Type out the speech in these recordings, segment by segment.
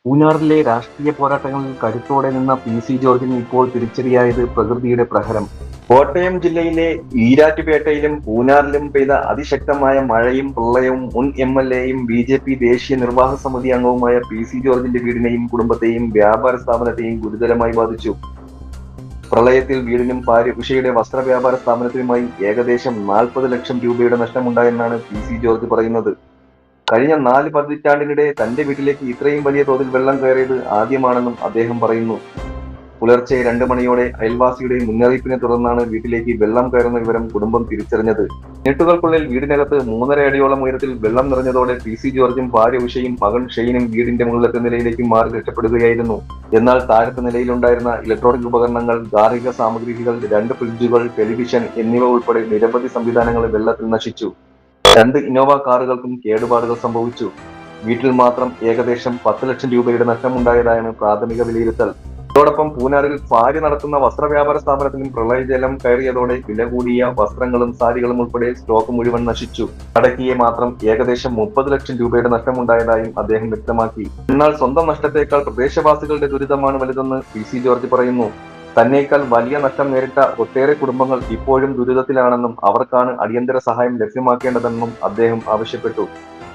പൂഞ്ഞാറിലെ രാഷ്ട്രീയ പോരാട്ടങ്ങളിൽ കരുത്തോടെ നിന്ന പി.സി. ജോർജിന് ഇപ്പോൾ തിരിച്ചടിയായത് പ്രകൃതിയുടെ പ്രഹരം. കോട്ടയം ജില്ലയിലെ ഈരാറ്റുപേട്ടയിലും പൂഞ്ഞാറിലും പെയ്ത അതിശക്തമായ മഴയും പ്രളയവും മുൻ എം.എൽ.എയും ബി.ജെ.പി. ദേശീയ നിർവാഹക സമിതി അംഗവുമായ പി.സി. ജോർജിന്റെ വീടിനെയും കുടുംബത്തെയും വ്യാപാര സ്ഥാപനത്തെയും ഗുരുതരമായി ബാധിച്ചു. പ്രളയത്തിൽ വീടിനും ഭാര്യ ഉഷയുടെ വസ്ത്രവ്യാപാര സ്ഥാപനത്തിനുമായി ഏകദേശം 40 ലക്ഷം രൂപയുടെ നഷ്ടമുണ്ടായെന്നാണ് പി.സി. ജോർജ് പറയുന്നത്. കഴിഞ്ഞ 4 പതിറ്റാണ്ടിനിടെ തന്റെ വീട്ടിലേക്ക് ഇത്രയും വലിയ തോതിൽ വെള്ളം കയറിയത് ആദ്യമാണെന്നും അദ്ദേഹം പറയുന്നു. പുലർച്ചെ 2 മണിയോടെ അയൽവാസിയുടെ മുന്നറിയിപ്പിനെ തുടർന്നാണ് വീട്ടിലേക്ക് വെള്ളം കയറുന്ന വിവരം കുടുംബം തിരിച്ചറിഞ്ഞത്. മിനിറ്റുകൾക്കുള്ളിൽ വീടിനകത്ത് 3.5 അടിയോളം ഉയരത്തിൽ വെള്ളം നിറഞ്ഞതോടെ പി.സി. ജോർജും ഭാര്യ ഉഷയും മകൻ ഷെയ്നും വീടിന്റെ മുകളിലത്തെ നിലയിലേക്ക് മാറി രക്ഷപ്പെടുകയായിരുന്നു. എന്നാൽ താഴത്തെ നിലയിലുണ്ടായിരുന്ന ഇലക്ട്രോണിക് ഉപകരണങ്ങൾ, ഗാർഹിക സാമഗ്രികൾ, 2 ഫ്രിഡ്ജുകൾ, ടെലിവിഷൻ എന്നിവ ഉൾപ്പെടെ നിരവധി സംവിധാനങ്ങൾ വെള്ളത്തിൽ നശിച്ചു. 2 ഇന്നോവ കാറുകൾക്കും കേടുപാടുകൾ സംഭവിച്ചു. വീട്ടിൽ മാത്രം ഏകദേശം 10 ലക്ഷം രൂപയുടെ നഷ്ടമുണ്ടായതായാണ് പ്രാഥമിക വിലയിരുത്തൽ. ഇതോടൊപ്പം പൂഞ്ഞാറിൽ ഭാര്യ നടത്തുന്ന വസ്ത്രവ്യാപാര സ്ഥാപനത്തിലും പ്രളയജലം കയറിയതോടെ വില കൂടിയ വസ്ത്രങ്ങളും സാരികളും ഉൾപ്പെടെ സ്റ്റോക്ക് മുഴുവൻ നശിച്ചു. കടക്കിയെ മാത്രം ഏകദേശം 30 ലക്ഷം രൂപയുടെ നഷ്ടമുണ്ടായതായും അദ്ദേഹം വ്യക്തമാക്കി. എന്നാൽ സ്വന്തം നഷ്ടത്തേക്കാൾ പ്രദേശവാസികളുടെ ദുരിതമാണ് വലുതെന്ന് പി.സി. ജോർജ് പറയുന്നു. തന്നേക്കാൾ വലിയ നഷ്ടം നേരിട്ട ഒട്ടേറെ കുടുംബങ്ങൾ ഇപ്പോഴും ദുരിതത്തിലാണെന്നും അവർക്കാണ് അടിയന്തര സഹായം ലഭ്യമാക്കേണ്ടതെന്നും അദ്ദേഹം ആവശ്യപ്പെട്ടു.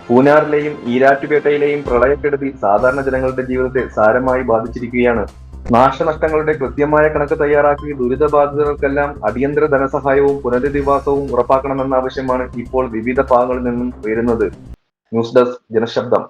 പൂഞ്ഞാറിലെയും ഈരാറ്റുപേട്ടയിലെയും പ്രളയക്കെടുതി സാധാരണ ജനങ്ങളുടെ ജീവിതത്തെ സാരമായി ബാധിച്ചിരിക്കുകയാണ്. നാശനഷ്ടങ്ങളുടെ കൃത്യമായ കണക്ക് തയ്യാറാക്കി ദുരിതബാധിതർക്കെല്ലാം അടിയന്തര ധനസഹായവും പുനരധിവാസവും ഉറപ്പാക്കണമെന്ന ആവശ്യമാണ് ഇപ്പോൾ വിവിധ ഭാഗങ്ങളിൽ നിന്നും ഉയരുന്നത്. News desk ജനശബ്ദം.